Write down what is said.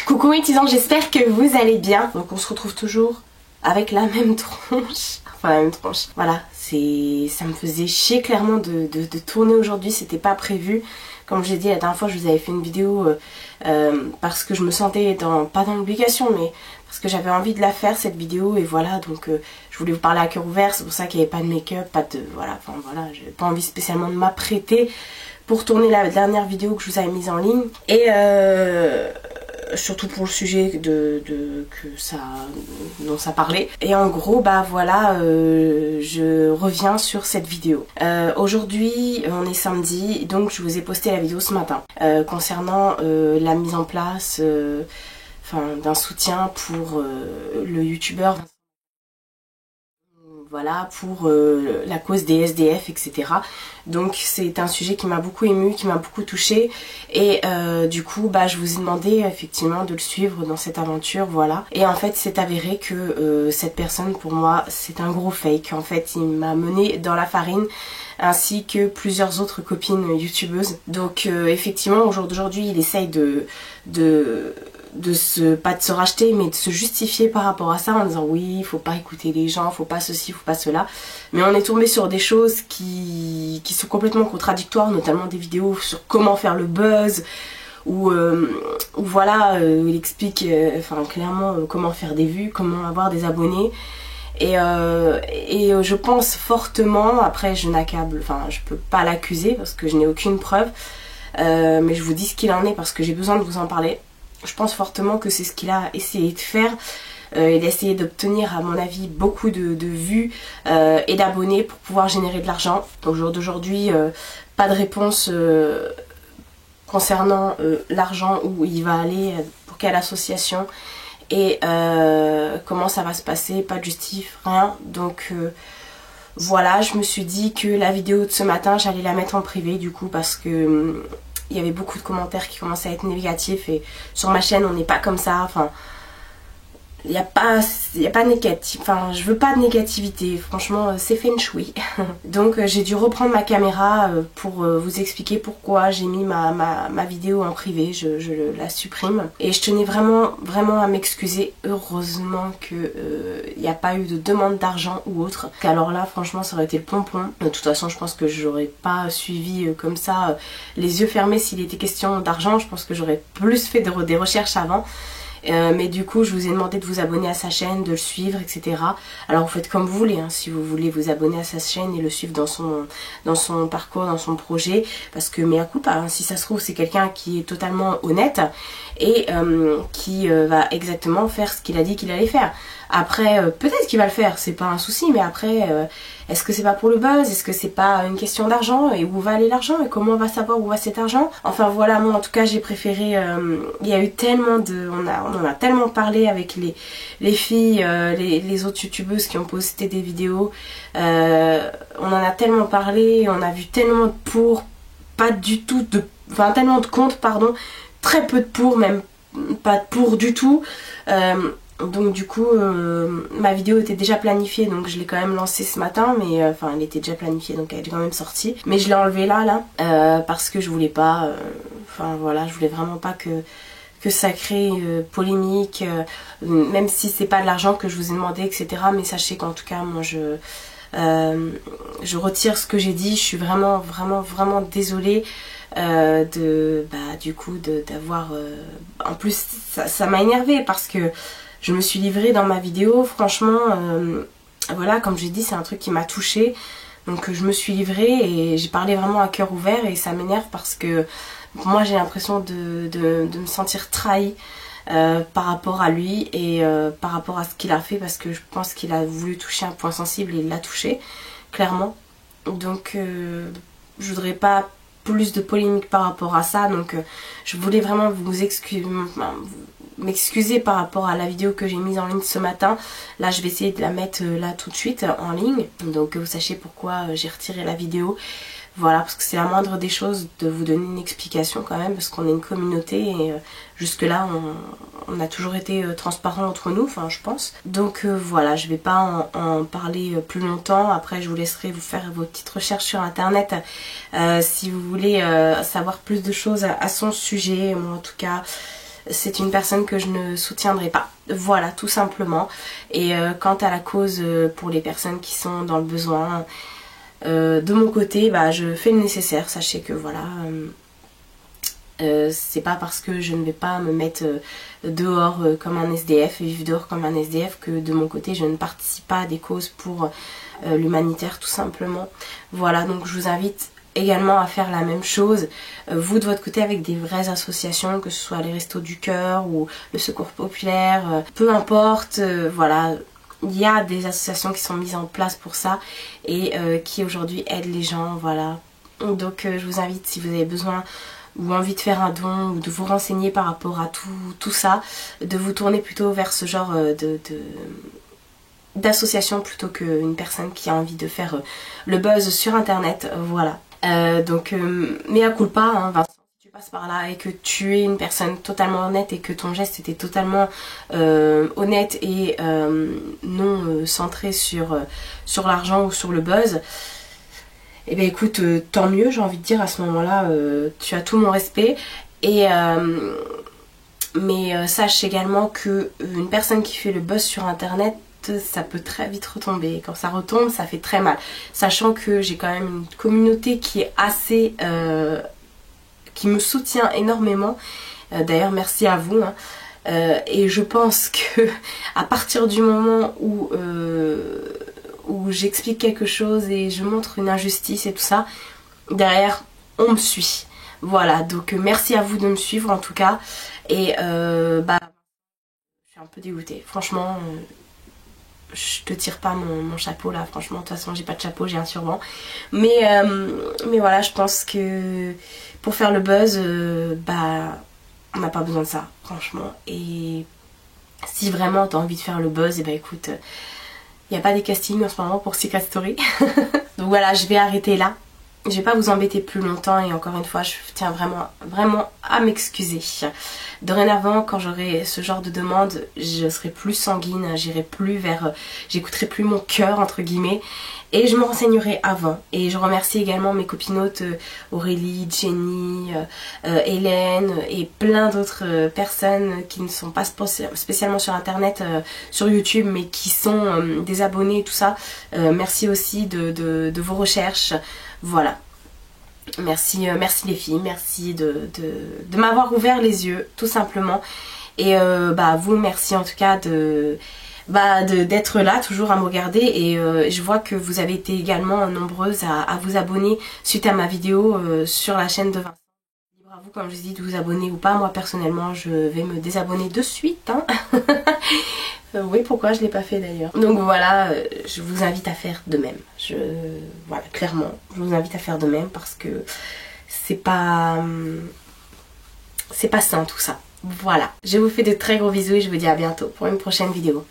Coucou mes petits anges, j'espère que vous allez bien. Donc on se retrouve toujours avec la même tronche. Enfin la même tronche. Voilà, ça me faisait chier clairement de tourner aujourd'hui, c'était pas prévu. Comme je l'ai dit la dernière fois, je vous avais fait une vidéo parce que je me sentais pas dans l'obligation, mais parce que j'avais envie de la faire cette vidéo. Et voilà, donc je voulais vous parler à cœur ouvert, c'est pour ça qu'il n'y avait pas de make-up, pas de... Voilà, enfin voilà, j'avais pas envie spécialement de m'apprêter pour tourner la dernière vidéo que je vous avais mise en ligne. Et surtout pour le sujet dont ça parlait. Et en gros, bah voilà, je reviens sur cette vidéo. Aujourd'hui, on est samedi, donc je vous ai posté la vidéo ce matin concernant la mise en place d'un soutien pour le youtubeur. Voilà, pour la cause des SDF, etc. Donc c'est un sujet qui m'a beaucoup émue, qui m'a beaucoup touchée. Et du coup, bah, je vous ai demandé effectivement de le suivre dans cette aventure, voilà. Et en fait, c'est avéré que cette personne, pour moi, c'est un gros fake. En fait, il m'a menée dans la farine, ainsi que plusieurs autres copines youtubeuses. Donc effectivement, au jour d'aujourd'hui, il essaye pas de se racheter, mais de se justifier par rapport à ça en disant oui, il faut pas écouter les gens, faut pas ceci, faut pas cela. Mais on est tombé sur des choses qui sont complètement contradictoires, notamment des vidéos sur comment faire le buzz, où voilà, il explique clairement comment faire des vues, comment avoir des abonnés. Et je pense fortement, après je peux pas l'accuser parce que je n'ai aucune preuve, mais je vous dis ce qu'il en est parce que j'ai besoin de vous en parler. Je pense fortement que c'est ce qu'il a essayé de faire. Il a essayé d'obtenir, à mon avis, beaucoup de vues et d'abonnés pour pouvoir générer de l'argent. Au jour d'aujourd'hui, pas de réponse concernant l'argent, où il va aller, pour quelle association et comment ça va se passer, pas de justif, rien. Donc voilà, je me suis dit que la vidéo de ce matin, j'allais la mettre en privé du coup parce que il y avait beaucoup de commentaires qui commençaient à être négatifs et sur ma chaîne on n'est pas comme ça, enfin il n'y a pas de négatif, enfin je veux pas de négativité, franchement c'est feng shui. Donc j'ai dû reprendre ma caméra pour vous expliquer pourquoi j'ai mis ma vidéo en privé, je la supprime. Et je tenais vraiment à m'excuser, heureusement que il n'y a pas eu de demande d'argent ou autre. Alors là franchement ça aurait été le pompon. De toute façon je pense que j'aurais pas suivi comme ça les yeux fermés s'il était question d'argent, je pense que j'aurais plus fait des recherches avant. Mais du coup je vous ai demandé de vous abonner à sa chaîne, de le suivre, etc. Alors vous faites comme vous voulez, hein, si vous voulez vous abonner à sa chaîne et le suivre dans son parcours, dans son projet, parce que mea culpa, hein, si ça se trouve c'est quelqu'un qui est totalement honnête et qui va exactement faire ce qu'il a dit qu'il allait faire. Après peut-être qu'il va le faire, c'est pas un souci, mais après est-ce que c'est pas pour le buzz, est-ce que c'est pas une question d'argent, et où va aller l'argent et comment on va savoir où va cet argent. Enfin voilà, moi en tout cas j'ai préféré, il y a eu tellement on en a tellement parlé avec les filles, les autres youtubeuses qui ont posté des vidéos, on en a tellement parlé, on a vu tellement de pour, pas du tout de, enfin tellement de contre, pardon, très peu de pour, même pas de pour du tout. Donc du coup ma vidéo était déjà planifiée, donc je l'ai quand même lancée ce matin, mais enfin elle était déjà planifiée donc elle est quand même sortie, mais je l'ai enlevée là parce que je voulais pas, enfin voilà, je voulais vraiment pas que ça crée polémique, même si c'est pas de l'argent que je vous ai demandé, etc. Mais sachez qu'en tout cas moi je retire ce que j'ai dit, je suis vraiment désolée du coup d'avoir en plus ça m'a énervée parce que je me suis livrée dans ma vidéo, franchement voilà, comme j'ai dit, c'est un truc qui m'a touchée, donc je me suis livrée et j'ai parlé vraiment à cœur ouvert, et ça m'énerve parce que moi j'ai l'impression de me sentir trahie par rapport à lui et par rapport à ce qu'il a fait, parce que je pense qu'il a voulu toucher un point sensible et il l'a touché, clairement. Donc je voudrais pas plus de polémique par rapport à ça, donc je voulais vraiment m'excuser par rapport à la vidéo que j'ai mise en ligne ce matin. Là je vais essayer de la mettre là tout de suite en ligne, donc que vous sachiez pourquoi j'ai retiré la vidéo. Voilà, parce que c'est la moindre des choses de vous donner une explication quand même, parce qu'on est une communauté et jusque là on a toujours été transparent entre nous, enfin je pense. Donc voilà, je vais pas en parler plus longtemps. Après je vous laisserai vous faire vos petites recherches sur internet si vous voulez savoir plus de choses à son sujet. Moi en tout cas c'est une personne que je ne soutiendrai pas. Voilà, tout simplement. Et quant à la cause pour les personnes qui sont dans le besoin, de mon côté, bah, je fais le nécessaire. Sachez que voilà, c'est pas parce que je ne vais pas me mettre dehors comme un SDF et vivre dehors comme un SDF que de mon côté je ne participe pas à des causes pour l'humanitaire, tout simplement. Voilà, donc je vous invite également à faire la même chose, vous de votre côté, avec des vraies associations, que ce soit les Restos du Cœur ou le Secours Populaire, peu importe, voilà. Il y a des associations qui sont mises en place pour ça et qui aujourd'hui aident les gens, voilà. Donc je vous invite, si vous avez besoin ou envie de faire un don ou de vous renseigner par rapport à tout ça, de vous tourner plutôt vers ce genre d'association plutôt qu'une personne qui a envie de faire le buzz sur internet, voilà. Donc mea culpa, hein, Vincent, si tu passes par là et que tu es une personne totalement honnête et que ton geste était totalement honnête et non centré sur l'argent ou sur le buzz, et bien écoute, tant mieux, j'ai envie de dire. À ce moment-là, tu as tout mon respect. Et mais sache également que une personne qui fait le buzz sur internet, ça peut très vite retomber. Et quand ça retombe, ça fait très mal. Sachant que j'ai quand même une communauté qui est assez... qui me soutient énormément. D'ailleurs, merci à vous. Hein. Et je pense que à partir du moment où j'explique quelque chose et je montre une injustice et tout ça, derrière on me suit. Voilà, donc merci à vous de me suivre en tout cas. Et bah, je suis un peu dégoûtée. Franchement, je te tire pas mon chapeau là. Franchement, de toute façon, j'ai pas de chapeau, j'ai un turban. Mais voilà, je pense que pour faire le buzz, bah, on n'a pas besoin de ça, franchement. Et si vraiment t'as envie de faire le buzz, et bah écoute... Il n'y a pas des castings en ce moment pour Secret Story. Donc voilà, je vais arrêter là. Je vais pas vous embêter plus longtemps et encore une fois, je tiens vraiment à m'excuser. Dorénavant, quand j'aurai ce genre de demande, je serai plus sanguine, j'irai plus vers... j'écouterai plus mon cœur, entre guillemets. Et je me renseignerai avant. Et je remercie également mes copinotes Aurélie, Jenny, Hélène et plein d'autres personnes qui ne sont pas spécialement sur internet, sur YouTube, mais qui sont des abonnés et tout ça. Merci aussi de vos recherches. Voilà. Merci les filles, merci de m'avoir ouvert les yeux, tout simplement. Et bah vous, merci en tout cas d'être là, toujours à me regarder. Et je vois que vous avez été également nombreuses à vous abonner suite à ma vidéo sur la chaîne de Vincent. Libre à vous, comme je vous dis, de vous abonner ou pas. Moi personnellement, je vais me désabonner de suite. Hein. Oui, pourquoi je ne l'ai pas fait d'ailleurs. Donc voilà, je vous invite à faire de même. Voilà, clairement, je vous invite à faire de même parce que c'est pas sain tout ça. Voilà, je vous fais de très gros bisous et je vous dis à bientôt pour une prochaine vidéo.